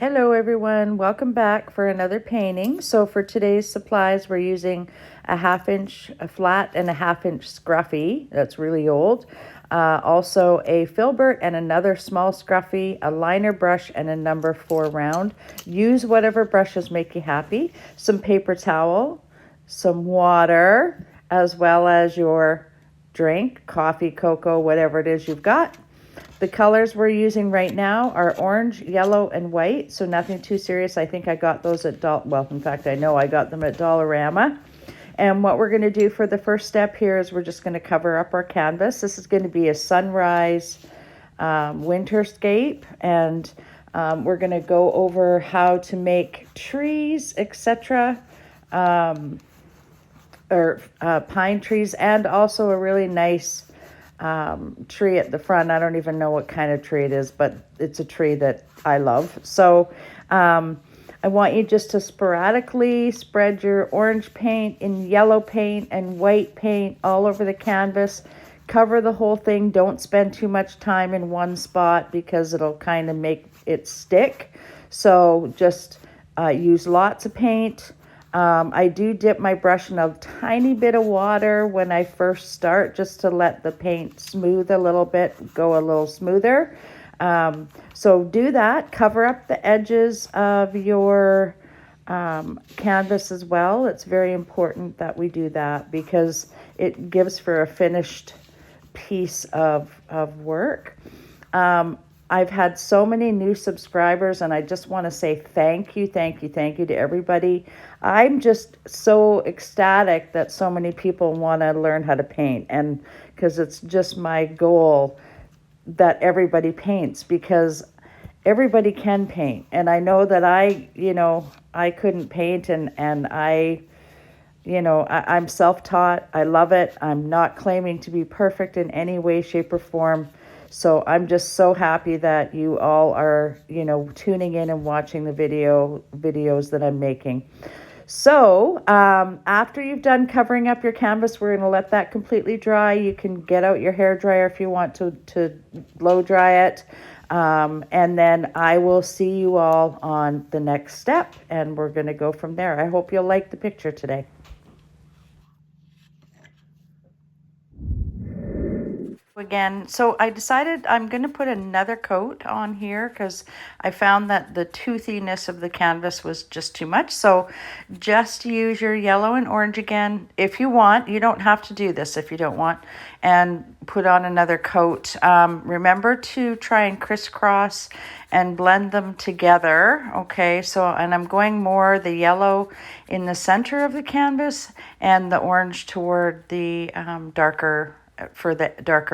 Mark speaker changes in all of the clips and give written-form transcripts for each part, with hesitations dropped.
Speaker 1: Hello everyone, welcome back for another painting. So for today's supplies, we're using a 1/2 inch flat and a 1/2 inch scruffy. That's really old. Also a filbert and another small scruffy, a liner brush and a number 4 round. Use whatever brushes make you happy. Some paper towel, some water, as well as your drink, coffee, cocoa, whatever it is you've got. The colors we're using right now are orange, yellow, and white, so nothing too serious. I think I got those at in fact, I know I got them at Dollarama. And what we're going to do for the first step here is we're just going to cover up our canvas. This is going to be a sunrise winterscape, and we're going to go over how to make trees, etc., pine trees, and also a really nice tree at the front. I don't even know what kind of tree it is, but it's a tree that I love. So I want you just to sporadically spread your orange paint and yellow paint and white paint all over the canvas. Cover the whole thing. Don't spend too much time in one spot because it'll kind of make it stick. So just use lots of paint. I do dip my brush in a tiny bit of water when I first start, just to let the paint smooth a little bit, go a little smoother. So do that. Cover up the edges of your canvas as well. It's very important that we do that because it gives for a finished piece of work. I've had so many new subscribers, and I just want to say thank you to everybody. I'm just so ecstatic that so many people want to learn how to paint, and because it's just my goal that everybody paints, because everybody can paint. And I know that I couldn't paint, and I'm self-taught. I love it. I'm not claiming to be perfect in any way, shape, or form. So I'm just so happy that you all are, tuning in and watching the videos that I'm making. So after you've done covering up your canvas, we're going to let that completely dry. You can get out your hair dryer if you want to blow dry it. And then I will see you all on the next step, and we're going to go from there. I hope you'll like the picture today. Again, so I decided I'm going to put another coat on here because I found that the toothiness of the canvas was just too much. So just use your yellow and orange again if you want. You don't have to do this if you don't want, and put on another coat. Remember to try and crisscross and blend them together. Okay, so, and I'm going more the yellow in the center of the canvas and the orange toward the darker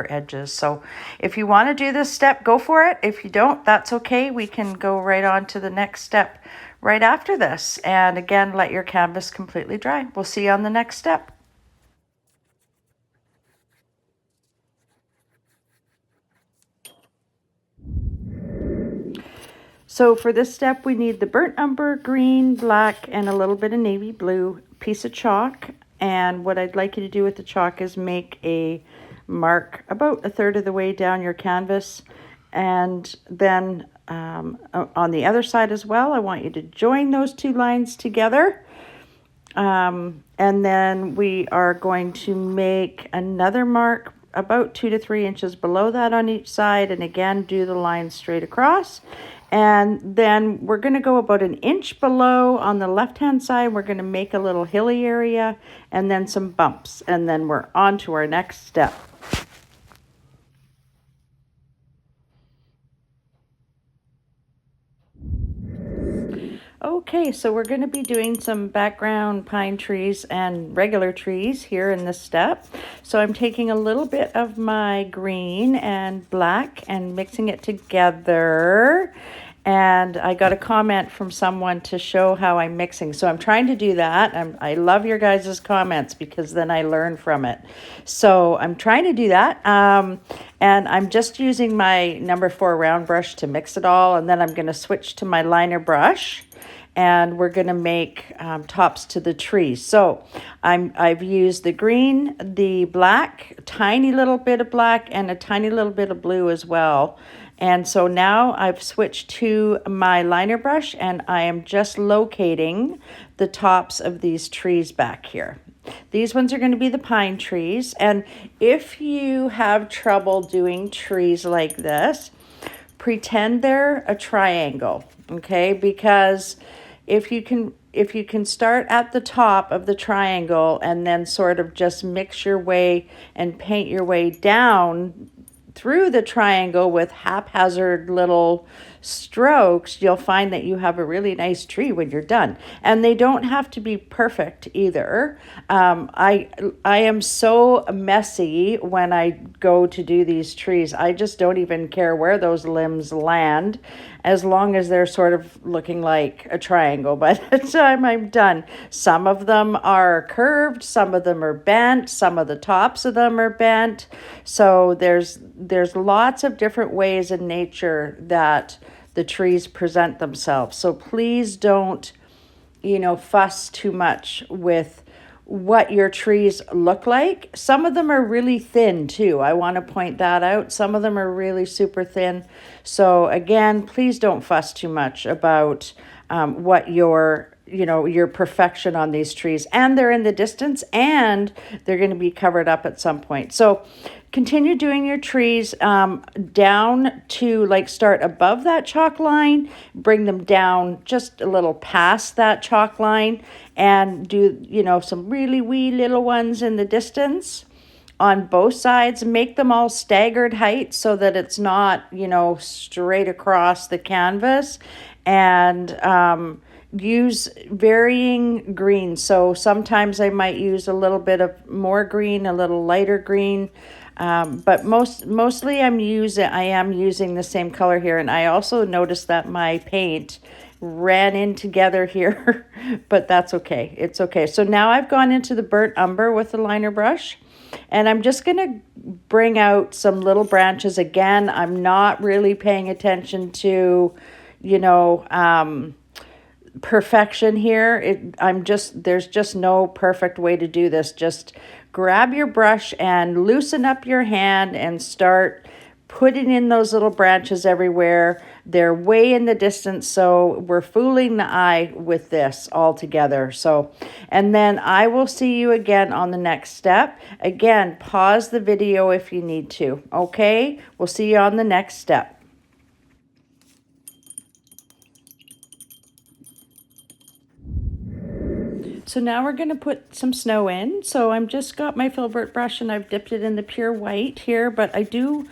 Speaker 1: edges. So if you want to do this step, go for it. If you don't, that's okay. We can go right on to the next step right after this. And again, let your canvas completely dry. We'll see you on the next step. So for this step, we need the burnt umber, green, black, and a little bit of navy blue, piece of chalk. And what I'd like you to do with the chalk is make a mark about 1/3 of the way down your canvas. And then on the other side as well, I want you to join those two lines together. And then we are going to make another mark about 2 to 3 inches below that on each side. And again, do the line straight across. And then we're going to go about 1 inch below on the left-hand side. We're going to make a little hilly area and then some bumps. And then we're on to our next step. Okay, so we're going to be doing some background pine trees and regular trees here in this step. So I'm taking a little bit of my green and black and mixing it together. And I got a comment from someone to show how I'm mixing. So I'm trying to do that. I love your guys' comments because then I learn from it. So I'm trying to do that. And I'm just using my number 4 round brush to mix it all. And then I'm going to switch to my liner brush. And we're going to make tops to the trees. So I've used the green, the black, tiny little bit of black, and a tiny little bit of blue as well. And so now I've switched to my liner brush and I am just locating the tops of these trees back here. These ones are going to be the pine trees. And if you have trouble doing trees like this, pretend they're a triangle, okay? Because if you can start at the top of the triangle and then sort of just mix your way and paint your way down through the triangle with haphazard little strokes, you'll find that you have a really nice tree when you're done. And they don't have to be perfect either. I am so messy when I go to do these trees. I just don't even care where those limbs land, as long as they're sort of looking like a triangle by the time I'm done. Some of them are curved, some of them are bent, some of the tops of them are bent. So there's lots of different ways in nature that the trees present themselves. So please don't, fuss too much with what your trees look like. Some of them are really thin too. I want to point that out. Some of them are really super thin. So again, please don't fuss too much about what your perfection on these trees. And they're in the distance and they're going to be covered up at some point. So continue doing your trees down to start above that chalk line, bring them down just a little past that chalk line, and do, some really wee little ones in the distance on both sides. Make them all staggered height so that it's not, straight across the canvas. And use varying greens. So sometimes I might use a little bit of more green, a little lighter green. But mostly I am using the same color here. And I also noticed that my paint ran in together here, but that's okay. It's okay. So now I've gone into the burnt umber with the liner brush, and I'm just going to bring out some little branches. Again, I'm not really paying attention to, perfection here. There's just no perfect way to do this. Just grab your brush and loosen up your hand and start putting in those little branches everywhere. They're way in the distance, so we're fooling the eye with this all together. So, and then I will see you again on the next step. Again, pause the video if you need to, okay? We'll see you on the next step. So now we're going to put some snow in. So I'm just got my filbert brush and I've dipped it in the pure white here, but I do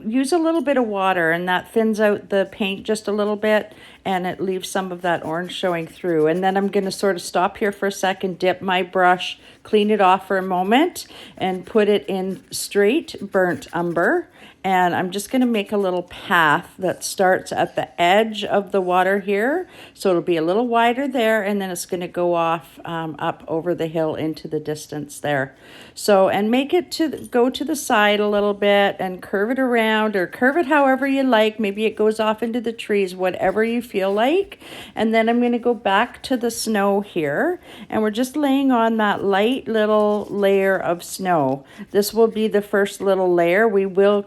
Speaker 1: use a little bit of water, and that thins out the paint just a little bit and it leaves some of that orange showing through. And then I'm going to sort of stop here for a second, dip my brush, clean it off for a moment, and put it in straight burnt umber. And I'm just going to make a little path that starts at the edge of the water here. So it'll be a little wider there, and then it's going to go off up over the hill into the distance there. So, and make it go to the side a little bit and curve it around, or curve it however you like. Maybe it goes off into the trees, whatever you feel like. And then I'm going to go back to the snow here, and we're just laying on that light little layer of snow. This will be the first little layer. We will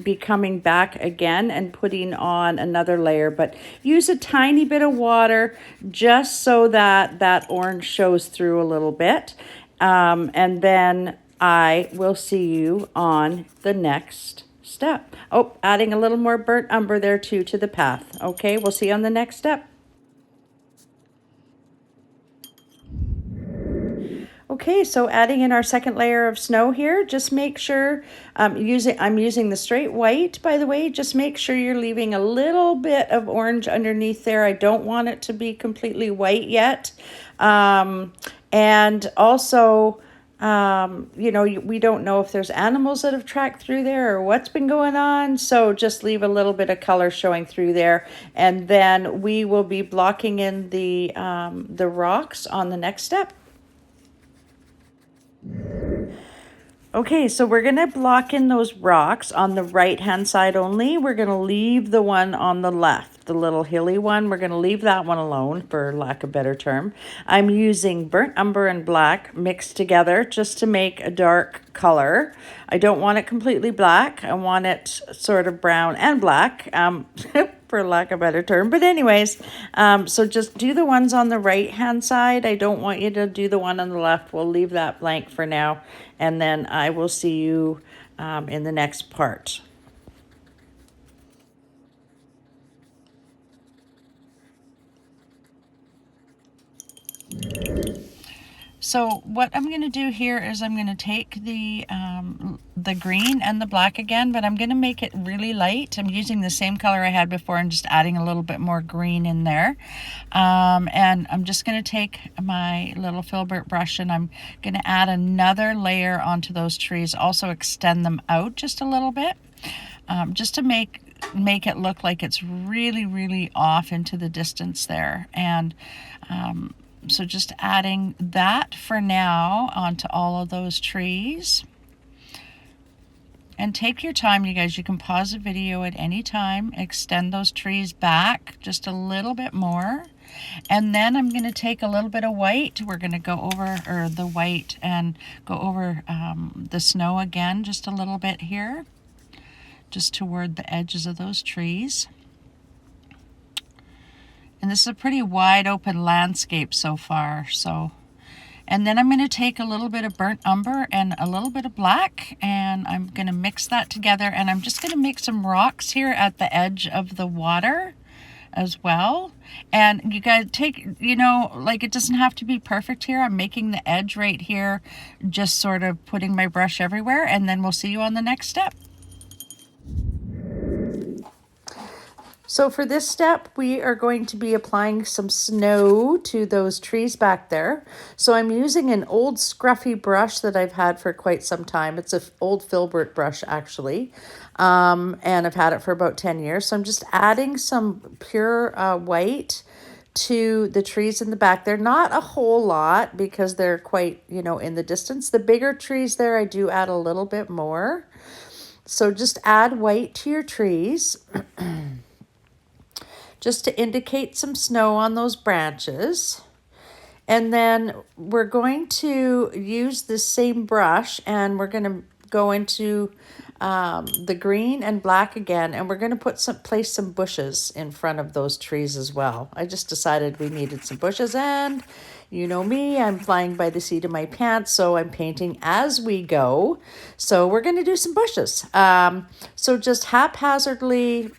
Speaker 1: be coming back again and putting on another layer, but use a tiny bit of water just so that that orange shows through a little bit. And then I will see you on the next step. Oh, adding a little more burnt umber there too to the path. Okay, we'll see you on the next step. Okay, so adding in our second layer of snow here, just make sure, I'm using the straight white, by the way. Just make sure you're leaving a little bit of orange underneath there. I don't want it to be completely white yet. And also, we don't know if there's animals that have tracked through there or what's been going on. So just leave a little bit of color showing through there. And then we will be blocking in the rocks on the next step. Okay, so we're gonna block in those rocks on the right-hand side only. We're gonna leave the one on the left, the little hilly one. We're gonna leave that one alone, for lack of a better term. I'm using burnt umber and black mixed together just to make a dark color. I don't want it completely black. I want it sort of brown and black, for lack of a better term. But anyways, so just do the ones on the right-hand side. I don't want you to do the one on the left. We'll leave that blank for now. And then I will see you in the next part. So what I'm going to do here is I'm going to take the green and the black again, but I'm going to make it really light. I'm using the same color I had before and just adding a little bit more green in there. And I'm just going to take my little filbert brush and I'm going to add another layer onto those trees, also extend them out just a little bit, just to make it look like it's really, really off into the distance there. And so just adding that for now onto all of those trees. And take your time, you guys. You can pause the video at any time, extend those trees back just a little bit more. And then I'm going to take a little bit of white. We're going to go over, or the white, and go over the snow again just a little bit here, just toward the edges of those trees. And this is a pretty wide open landscape so far. And then I'm going to take a little bit of burnt umber and a little bit of black, and I'm going to mix that together. And I'm just going to make some rocks here at the edge of the water as well. And you guys take, like, it doesn't have to be perfect here. I'm making the edge right here, just sort of putting my brush everywhere, and then we'll see you on the next step. So for this step, we are going to be applying some snow to those trees back there. So I'm using an old scruffy brush that I've had for quite some time. It's an old filbert brush, actually. And I've had it for about 10 years. So I'm just adding some pure white to the trees in the back there. Not a whole lot because they're quite, in the distance. The bigger trees there, I do add a little bit more. So just add white to your trees. Just to indicate some snow on those branches. And then we're going to use this same brush and we're going to go into the green and black again, and we're going to place some bushes in front of those trees as well. I just decided we needed some bushes, and you know me, I'm flying by the seat of my pants, so I'm painting as we go. So we're going to do some bushes. So just haphazardly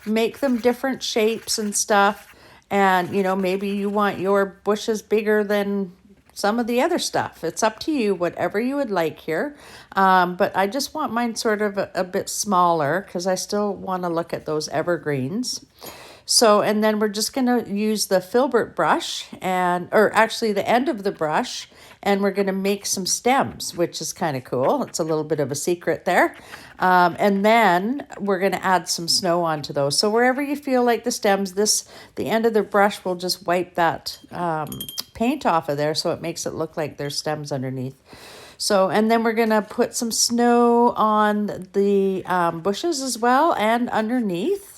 Speaker 1: make them different shapes and stuff. And, maybe you want your bushes bigger than some of the other stuff. It's up to you, whatever you would like here. But I just want mine sort of a bit smaller because I still want to look at those evergreens. So, and then we're just going to use the filbert brush or actually the end of the brush, and we're going to make some stems, which is kind of cool. It's a little bit of a secret there. And then we're going to add some snow onto those. So wherever you feel like the stems, the end of the brush will just wipe that paint off of there so it makes it look like there's stems underneath. So, and then we're going to put some snow on the bushes as well and underneath.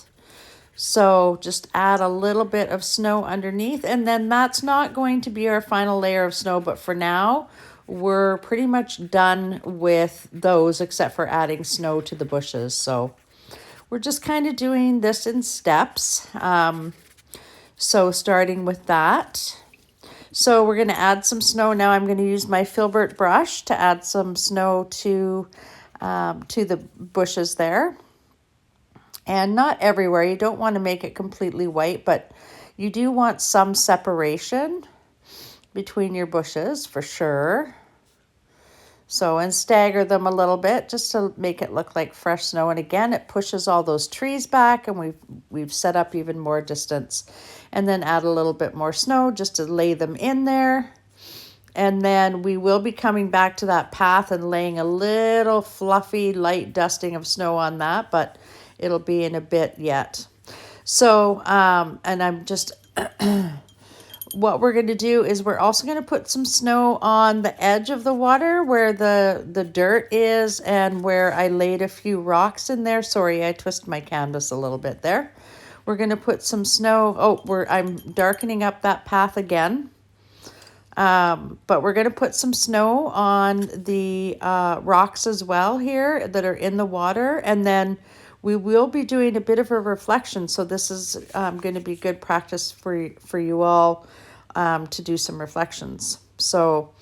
Speaker 1: So just add a little bit of snow underneath, and then that's not going to be our final layer of snow, but for now, we're pretty much done with those except for adding snow to the bushes. So we're just kind of doing this in steps. So starting with that. So we're going to add some snow. Now I'm going to use my filbert brush to add some snow to the bushes there. And not everywhere. You don't want to make it completely white, but you do want some separation between your bushes for sure. So, and stagger them a little bit just to make it look like fresh snow. And again, it pushes all those trees back, and we've set up even more distance. And then add a little bit more snow just to lay them in there. And then we will be coming back to that path and laying a little fluffy light dusting of snow on that, but it'll be in a bit yet. So, and I'm just what we're going to do is we're also going to put some snow on the edge of the water where the dirt is and where I laid a few rocks in there. Sorry, I twisted my canvas a little bit there. We're going to put some snow. Oh, I'm darkening up that path again. But we're going to put some snow on the rocks as well here that are in the water. And then we will be doing a bit of a reflection. So this is going to be good practice for you all to do some reflections. So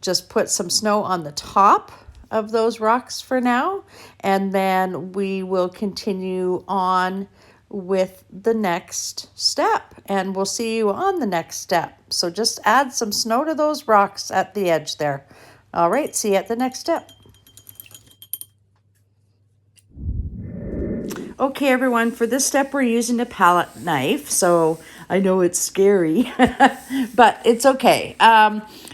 Speaker 1: just put some snow on the top of those rocks for now. And then we will continue on with the next step, and we'll see you on the next step. So just add some snow to those rocks at the edge there. All right, see you at the next step. Okay, everyone, for this step, we're using a palette knife. So I know it's scary, but it's okay.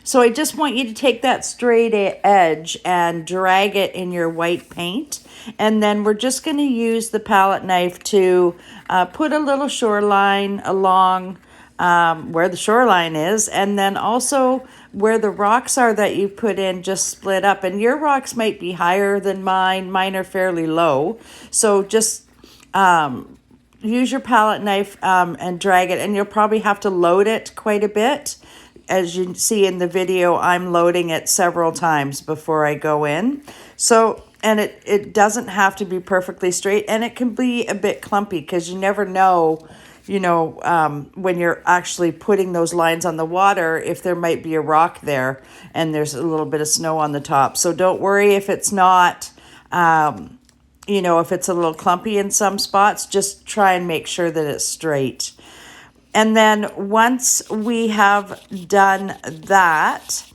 Speaker 1: So I just want you to take that straight edge and drag it in your white paint. And then we're just going to use the palette knife to put a little shoreline along where the shoreline is. And then also where the rocks are that you put in, just split up. And your rocks might be higher than mine. Mine are fairly low. So just use your palette knife and drag it. And you'll probably have to load it quite a bit. As you see in the video, I'm loading it several times before I go in. So, and it doesn't have to be perfectly straight, and it can be a bit clumpy because you never know, when you're actually putting those lines on the water, if there might be a rock there and there's a little bit of snow on the top. So don't worry if it's not, if it's a little clumpy in some spots, just try and make sure that it's straight. And then once we have done that,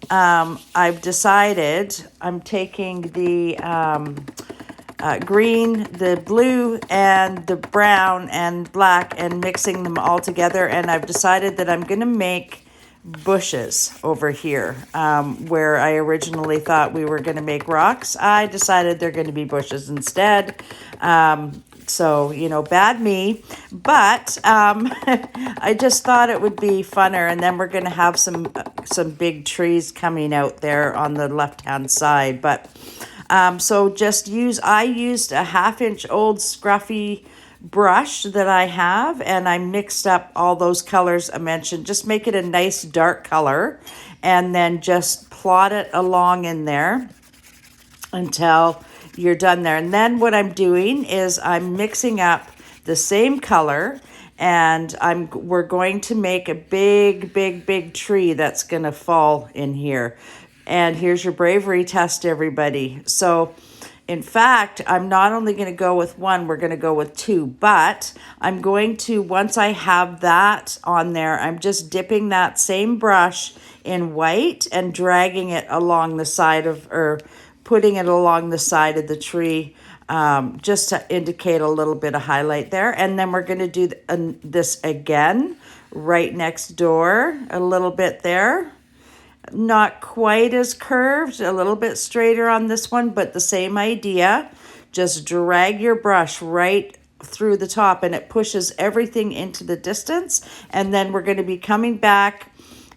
Speaker 1: I've decided I'm taking the green, the blue, and the brown and black and mixing them all together. And I've decided that I'm going to make bushes over here where I originally thought we were going to make rocks. I decided they're going to be bushes instead. So, bad me, but I just thought it would be funner. And then we're going to have some big trees coming out there on the left-hand side. But so I used a 1/2-inch old scruffy brush that I have, and I mixed up all those colors I mentioned. Just make it a nice dark color, and then just plot it along in there until you're done there. And then what I'm doing is I'm mixing up the same color, and we're going to make a big tree that's going to fall in here. And here's your bravery test, everybody. So in fact, I'm not only going to go with one, we're going to go with two, but I'm going to, once I have that on there, I'm just dipping that same brush in white and dragging it along the side or putting it along the side of the tree, just to indicate a little bit of highlight there. And then we're going to do this again right next door, a little bit there. Not quite as curved, a little bit straighter on this one, but the same idea. Just drag your brush right through the top, and it pushes everything into the distance. And then we're going to be coming back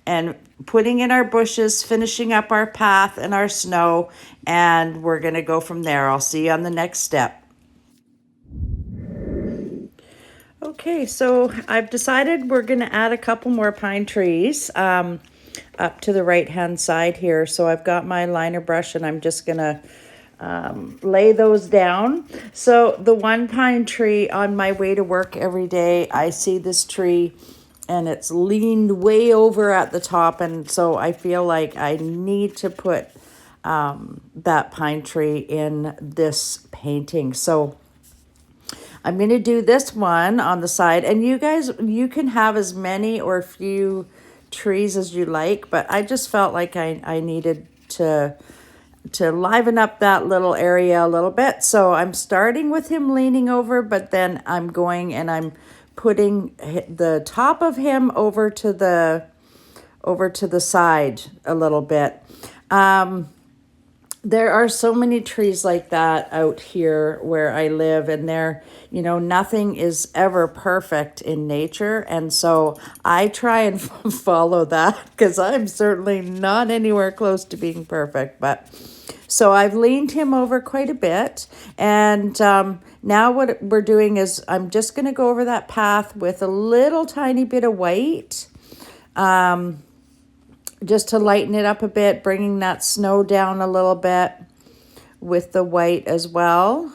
Speaker 1: and putting in our bushes, finishing up our path and our snow, and we're going to go from there. I'll see you on the next step. Okay, so I've decided we're going to add a couple more pine trees up to the right-hand side here. So I've got my liner brush, and I'm just going to lay those down. So the one pine tree, on my way to work every day, I see this tree, and it's leaned way over at the top, and so I feel like I need to put that pine tree in this painting. So I'm going to do this one on the side, and you guys, you can have as many or few trees as you like, but I just felt like I needed to liven up that little area a little bit. So I'm starting with him leaning over, but then I'm going and I'm putting the top of him over to the side a little bit. there are so many trees like that out here where I live, and nothing is ever perfect in nature. And so I try and follow that because I'm certainly not anywhere close to being perfect. But so I've leaned him over quite a bit. And now what we're doing is I'm just going to go over that path with a little tiny bit of white. Just to lighten it up a bit, bringing that snow down a little bit with the white as well.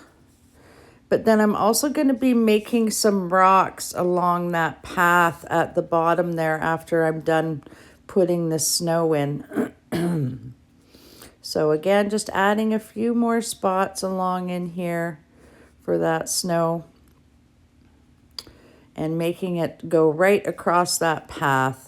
Speaker 1: But then I'm also going to be making some rocks along that path at the bottom there after I'm done putting the snow in. So again, just adding a few more spots along in here for that snow and making it go right across that path.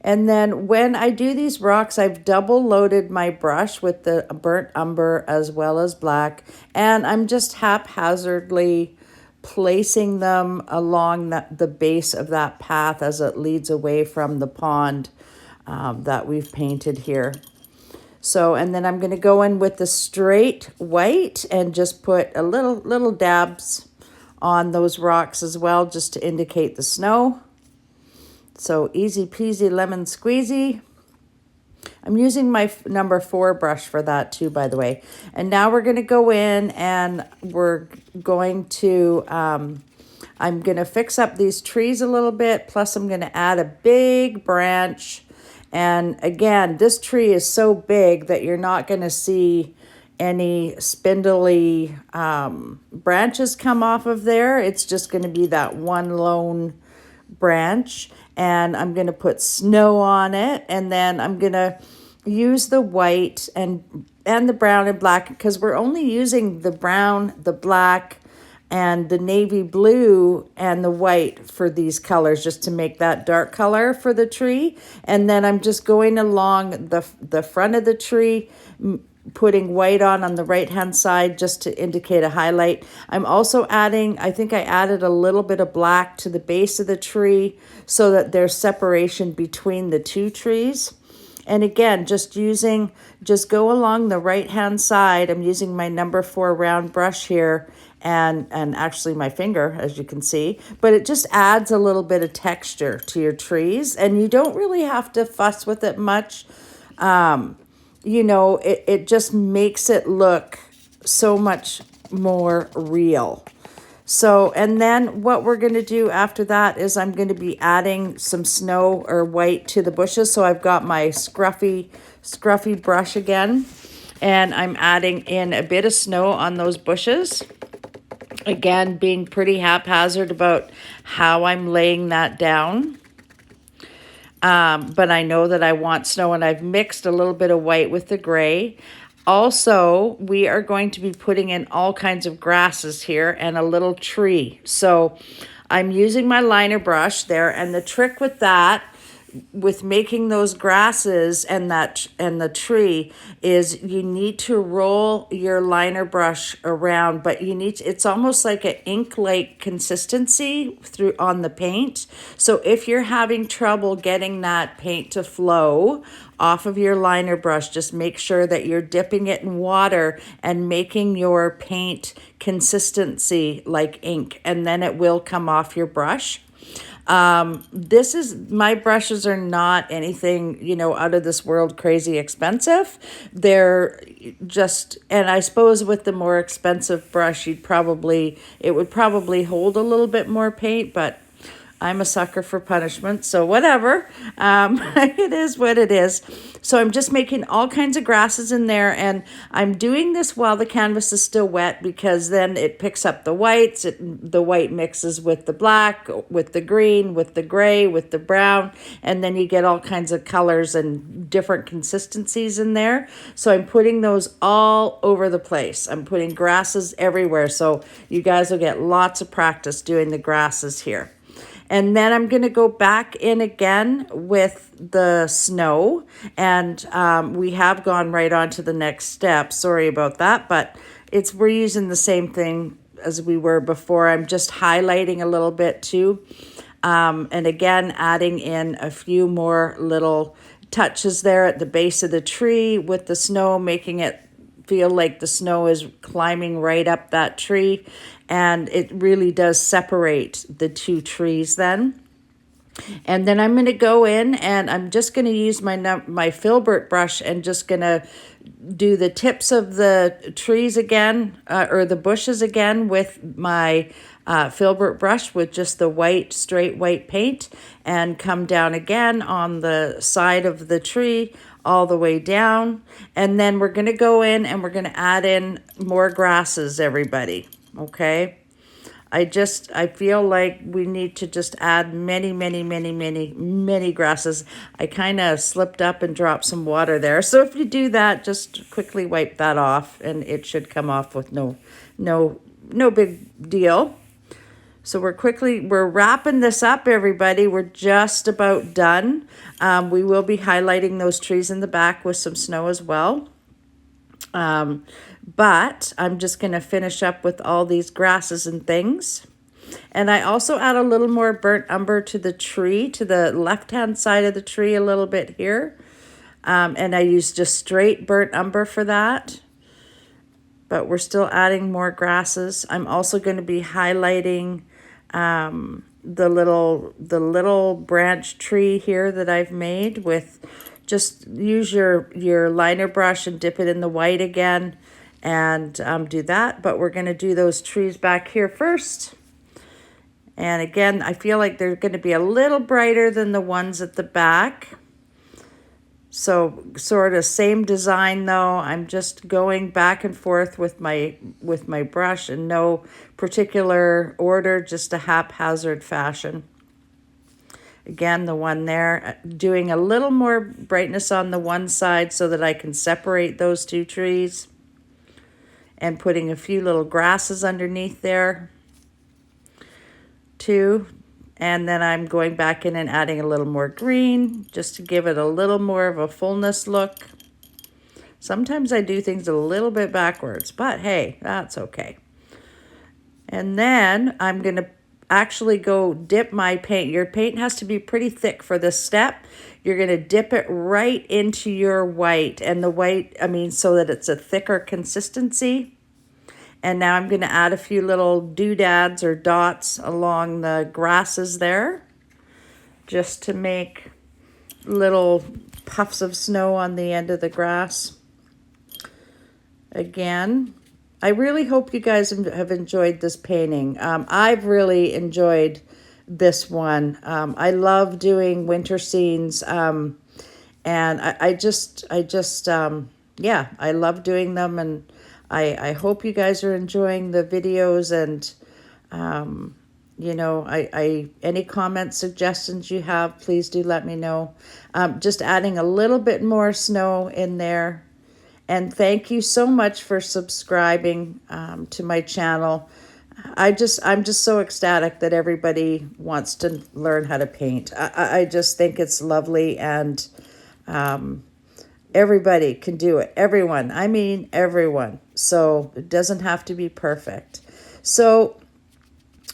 Speaker 1: And then when I do these rocks, I've double loaded my brush with the burnt umber as well as black. And I'm just haphazardly placing them along the base of that path as it leads away from the pond that we've painted here. So, and then I'm going to go in with the straight white and just put a little dabs on those rocks as well, just to indicate the snow. So easy peasy lemon squeezy. I'm using my number 4 brush for that too, by the way. And now we're going to go in and we're going to, I'm going to fix up these trees a little bit. Plus I'm going to add a big branch. And again, this tree is so big that you're not going to see any spindly branches come off of there. It's just going to be that one lone branch. And I'm going to put snow on it, and then I'm going to use the white and the brown and black, because we're only using the brown, the black, and the navy blue and the white for these colors, just to make that dark color for the tree. And then I'm just going along the front of the tree, putting white on the right hand side just to indicate a highlight. I'm also adding, I think I added a little bit of black to the base of the tree so that there's separation between the two trees. And again, just go along the right hand side. I'm using my number 4 round brush here and actually my finger, as you can see, but it just adds a little bit of texture to your trees, and you don't really have to fuss with it much. It just makes it look so much more real. So, and then what we're going to do after that is I'm going to be adding some snow or white to the bushes. So I've got my scruffy brush again, and I'm adding in a bit of snow on those bushes. Again, being pretty haphazard about how I'm laying that down. But I know that I want snow, and I've mixed a little bit of white with the gray. Also, we are going to be putting in all kinds of grasses here and a little tree. So I'm using my liner brush there, and the trick with that, with making those grasses and the tree, is you need to roll your liner brush around, but it's almost like an ink-like consistency through on the paint. So if you're having trouble getting that paint to flow off of your liner brush, just make sure that you're dipping it in water and making your paint consistency like ink, and then it will come off your brush. My brushes are not anything, out of this world crazy expensive. They're just, and I suppose with the more expensive brush, it would probably hold a little bit more paint, but I'm a sucker for punishment, so whatever. It is what it is. So I'm just making all kinds of grasses in there, and I'm doing this while the canvas is still wet, because then it picks up the whites. The white mixes with the black, with the green, with the gray, with the brown, and then you get all kinds of colors and different consistencies in there. So I'm putting those all over the place. I'm putting grasses everywhere, so you guys will get lots of practice doing the grasses here. And then I'm going to go back in again with the snow. And we have gone right on to the next step. Sorry about that, but we're using the same thing as we were before. I'm just highlighting a little bit too. And again, adding in a few more little touches there at the base of the tree with the snow, making it feel like the snow is climbing right up that tree. And it really does separate the two trees then. And then I'm going to go in and I'm just going to use my filbert brush and just going to do the tips of the trees again, or the bushes again with my filbert brush with just the white, straight white paint, and come down again on the side of the tree all the way down. And then we're going to go in and we're going to add in more grasses, everybody. Okay. I feel like we need to just add many, many, many, many, many grasses. I kind of slipped up and dropped some water there. So if you do that, just quickly wipe that off and it should come off with no big deal. So we're wrapping this up, everybody. We're just about done. We will be highlighting those trees in the back with some snow as well. But I'm just going to finish up with all these grasses and things. And I also add a little more burnt umber to the tree, to the left-hand side of the tree a little bit here. And I use just straight burnt umber for that. But we're still adding more grasses. I'm also going to be highlighting the little branch tree here that I've made with, just use your liner brush and dip it in the white again and do that. But we're going to do those trees back here first. And again, I feel like they're going to be a little brighter than the ones at the back. So sort of same design though. I'm just going back and forth with my brush in no particular order, just a haphazard fashion. Again, the one there, doing a little more brightness on the one side so that I can separate those two trees. And putting a few little grasses underneath there too. And then I'm going back in and adding a little more green just to give it a little more of a fullness look. Sometimes I do things a little bit backwards, but hey, that's okay. And then I'm going to actually go dip my paint. Your paint has to be pretty thick for this step. You're going to dip it right into your white, and the white, so that it's a thicker consistency. And now I'm going to add a few little doodads or dots along the grasses there, just to make little puffs of snow on the end of the grass. Again, I really hope you guys have enjoyed this painting. I've really enjoyed this one. I love doing winter scenes, and I love doing them, and I hope you guys are enjoying the videos, and any comments, suggestions you have, please do let me know. Just adding a little bit more snow in there. And thank you so much for subscribing to my channel. I'm just so ecstatic that everybody wants to learn how to paint. I just think it's lovely, and everybody can do it. Everyone. I mean everyone. So it doesn't have to be perfect. So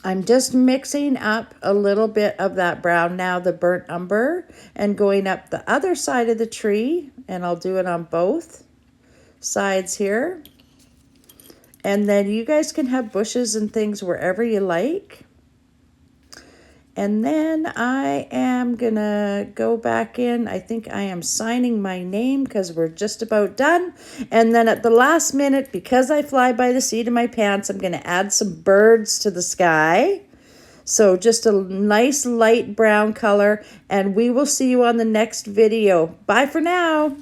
Speaker 1: I'm just mixing up a little bit of that brown now, the burnt umber, and going up the other side of the tree, and I'll do it on both sides here. And then you guys can have bushes and things wherever you like. And then I am gonna go back in. I think I am signing my name because we're just about done. And then at the last minute, because I fly by the seat of my pants, I'm gonna add some birds to the sky. So just a nice light brown color, and we will see you on the next video. Bye for now.